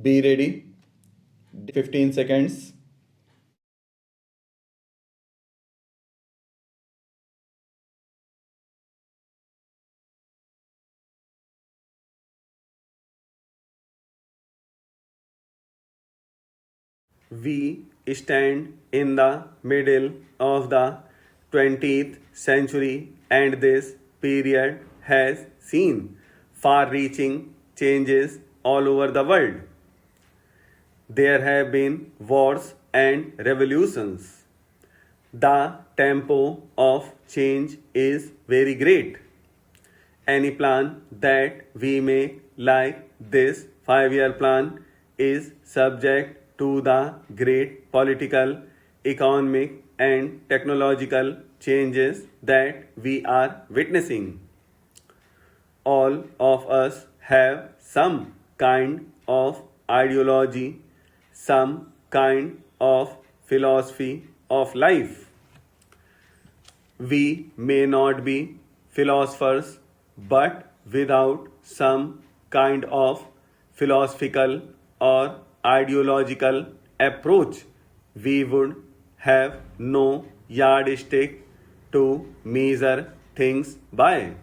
Be ready. 15 seconds. We stand in the middle of the 20th century, and this period has seen far reaching changes all over the world. There have been wars and revolutions. The tempo of change is very great. Any plan that we make, like this 5-year plan, is subject to the great political, economic, and technological changes that we are witnessing. All of us have some kind of ideology, some kind of philosophy of life. We may not be philosophers, but without some kind of philosophical or ideological approach, we would have no yardstick to measure things by.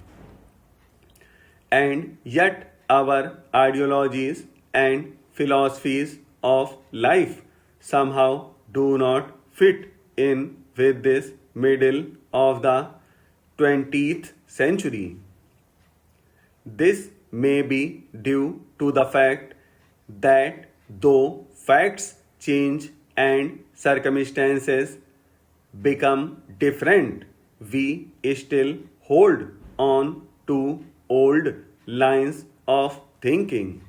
And yet, our ideologies and philosophies of life somehow do not fit in with this middle of the 20th century. This may be due to the fact that though facts change and circumstances become different, we still hold on to old lines of thinking.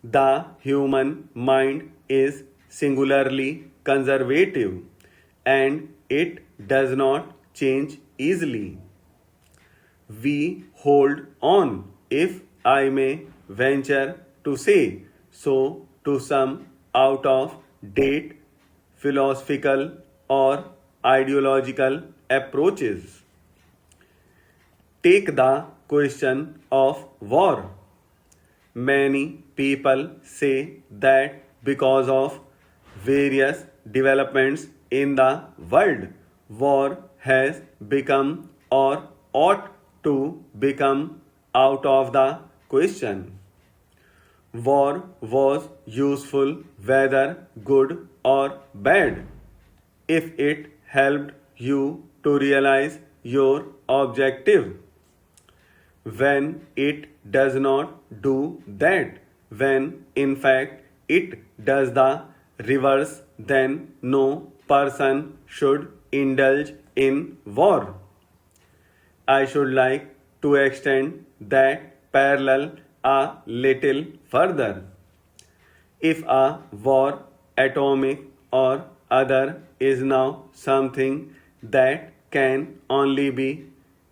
The human mind is singularly conservative and it does not change easily. We hold on, if I may venture to say so, to some out of date philosophical or ideological approaches. Take the question of war. Many people say that because of various developments in the world, war has become or ought to become out of the question. War was useful whether good or bad if it helped you to realize your objective. When it does not do that, when in fact it does the reverse, then no person should indulge in war. I should like to extend that parallel a little further. If a war, atomic or other, is now something that can only be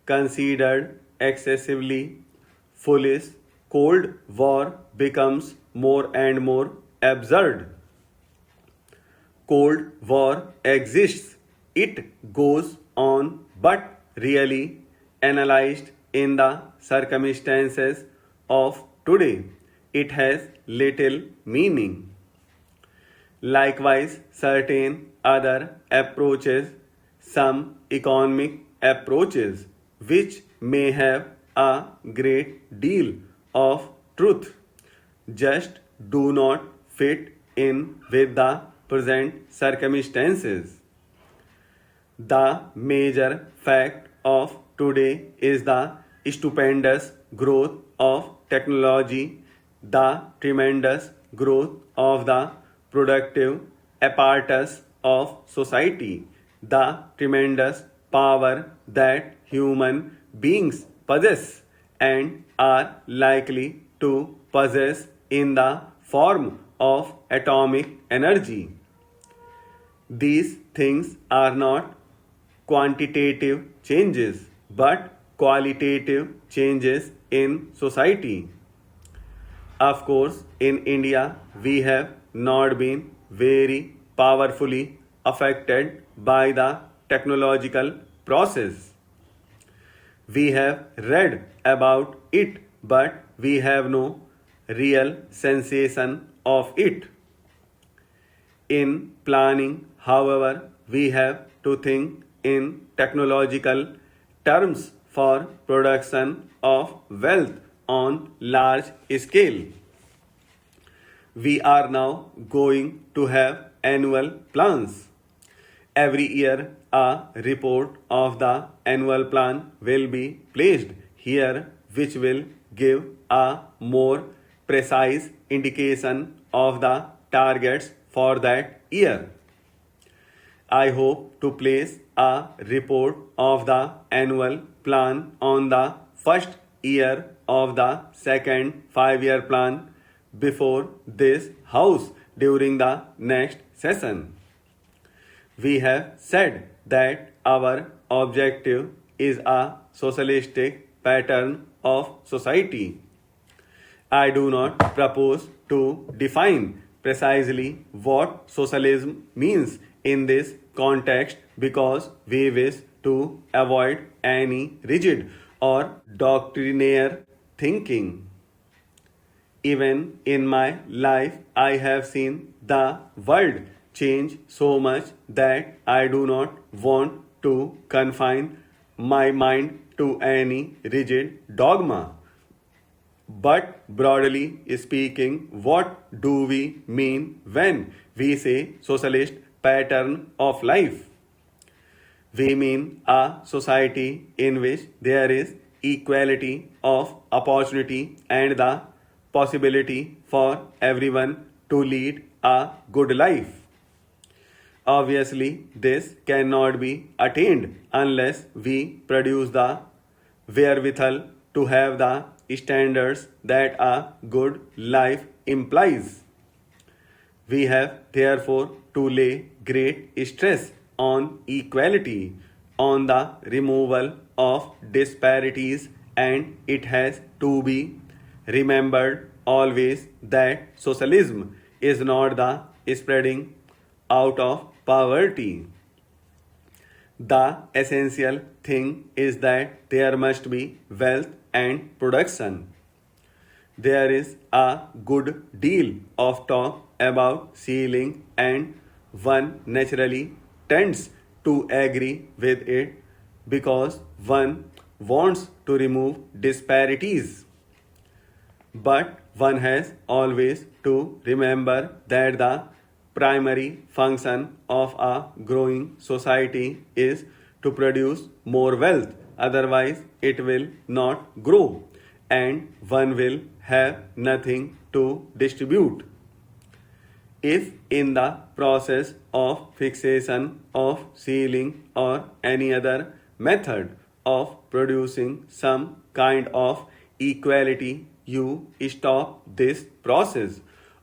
considered excessively foolish, Cold War becomes more and more absurd. Cold War exists, it goes on, but really analyzed in the circumstances of today, it has little meaning. Likewise, certain other approaches, some economic approaches, which may have a great deal of truth, just do not fit in with the present circumstances. The major fact of today is the stupendous growth of technology, the tremendous growth of the productive apparatus of society, the tremendous power that human beings possess and are likely to possess in the form of atomic energy. These things are not quantitative changes but qualitative changes in society. Of course, in India, we have not been very powerfully affected by the technological process. We have read about it, but we have no real sensation of it. In planning, however, we have to think in technological terms for production of wealth on large scale. We are now going to have annual plans. Every year, a report of the annual plan will be placed here, which will give a more precise indication of the targets for that year. I hope to place a report of the annual plan on the first year of the second 5-year plan before this house during the next session. We have said that our objective is a socialistic pattern of society. I do not propose to define precisely what socialism means in this context because we wish to avoid any rigid or doctrinaire thinking. Even in my life, I have seen the world change so much that I do not want to confine my mind to any rigid dogma. But broadly speaking, what do we mean when we say socialist pattern of life? We mean a society in which there is equality of opportunity and the possibility for everyone to lead a good life. Obviously, this cannot be attained unless we produce the wherewithal to have the standards that a good life implies. We have therefore to lay great stress on equality, on the removal of disparities, and it has to be remembered always that socialism is not the spreading out of poverty. The essential thing is that there must be wealth and production. There is a good deal of talk about ceiling, and one naturally tends to agree with it because one wants to remove disparities. But one has always to remember that the primary function of a growing society is to produce more wealth, otherwise, it will not grow and one will have nothing to distribute. If in the process of fixation of ceiling or any other method of producing some kind of equality, you stop this process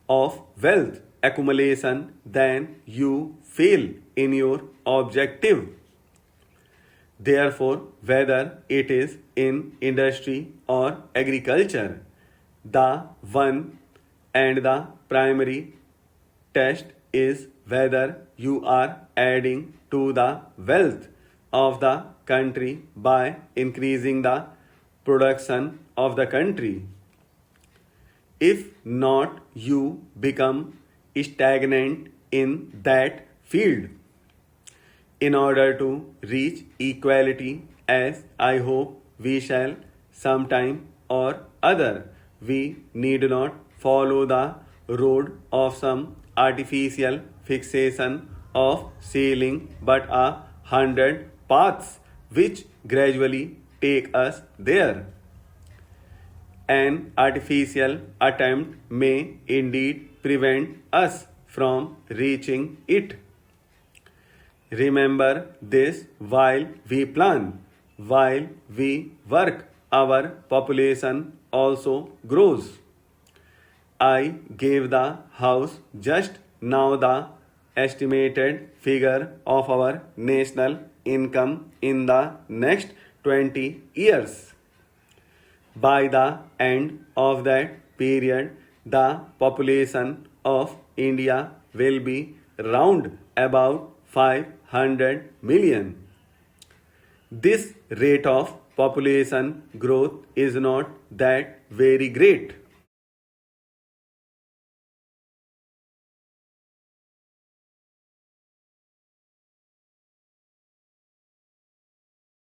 of wealth accumulation, then you fail in your objective. Therefore, whether it is in industry or agriculture, the one and the primary test is whether you are adding to the wealth of the country by increasing the production of the country. If not, you become stagnant in that field. In order to reach equality, as I hope we shall sometime or other, we need not follow the road of some artificial fixation of ceiling, but 100 paths which gradually take us there. An artificial attempt may indeed prevent us from reaching it. Remember this while we plan, while we work, our population also grows. I gave the house just now the estimated figure of our national income in the next 20 years. By the end of that period, the population of India will be round about 500 million. This rate of population growth is not that very great.